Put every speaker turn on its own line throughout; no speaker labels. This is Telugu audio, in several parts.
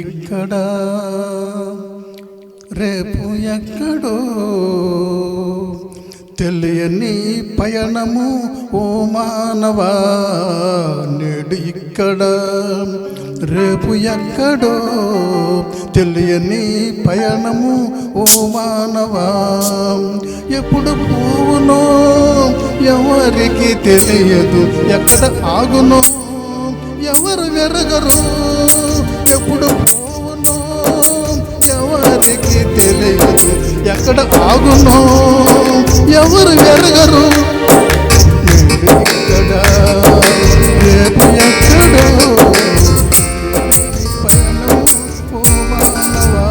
ఇక్కడ రేపు ఎక్కడో తెలియని పయనము ఓ మానవా, నేడు ఇక్కడ రేపు ఎక్కడో తెలియని పయనము ఓ మానవా. ఎప్పుడు పోవునో ఎవరికి తెలియదు, ఎక్కడ ఆగునో ఎవరు వెరగరు. ఎప్పుడు పోవునో ఎవరికి తెలియదు, ఎక్కడ ఆగునో ఎవరు వెరగరు. ఇక్కడ రేపు ఎక్కడో పయనం ఓ మానవా.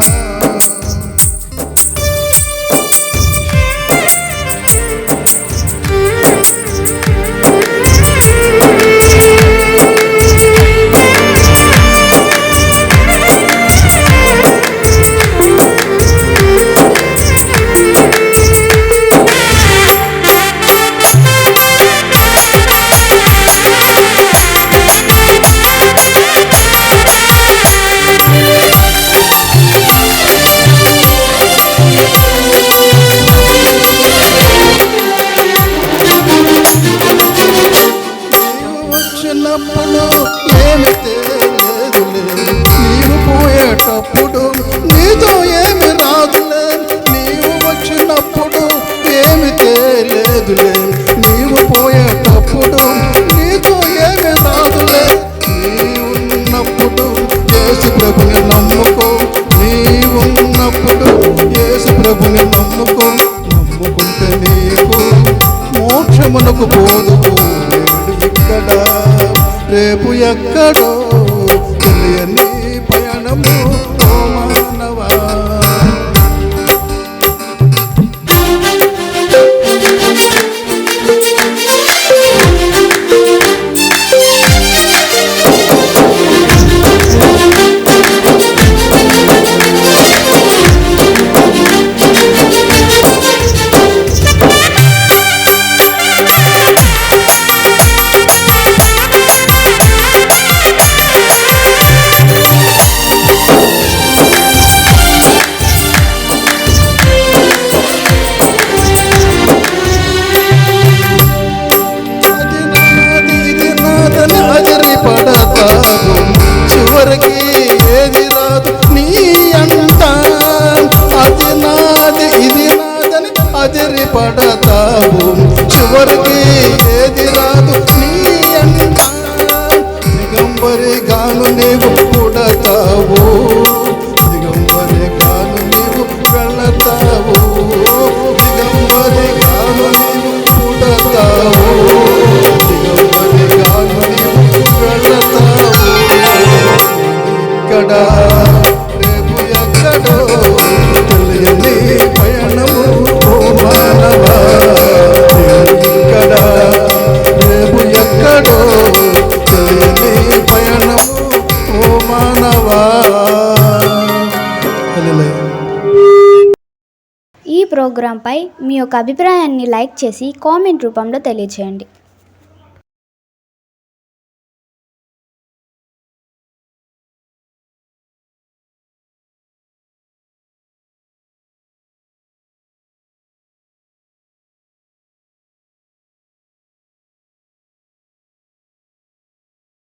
వచ్చినప్పుడు ఏమి తెలియదులే, నీవు పోయేటప్పుడు నీతో ఏమి రాదులే. నీవు వచ్చినప్పుడు ఏమి తెలియదులే, నీవు పోయేటప్పుడు నీతో ఏమి రాదులే. నీవున్నప్పుడు యేసు ప్రభుని నమ్ముకో, నీవున్నప్పుడు యేసు ప్రభుని నమ్ముకో. నమ్ముకుంటే నీకు మోక్షమునకు పోదువు. ఇక్కడ రేపు ఎక్కడో తెలియని పయనము ఓ మానవా. చివరికి ఏది రాదు నీ అంట, అది నాది ఇది నాదని అదిరి పడతావు. చివరికి ఏది రాదు నీ అంట, దిగంబరి గాను నీవు పుడతావు, దిగంబరి గాను నీవు వెళతావు, దిగంబరి గాను నీవు పుడతావు, దిగంబరి గాను నీవు వెళతావు. ఇక్కడ రేపు ఎక్కడో తెలియని పయనము ఓ మానవా. ఇక్కడ రేపు ఎక్కడో తెలియని పయనము ఓ మానవా.
ఈ ప్రోగ్రాంపై మీ యొక్క అభిప్రాయాన్ని లైక్ చేసి కామెంట్ రూపంలో తెలియజేయండి.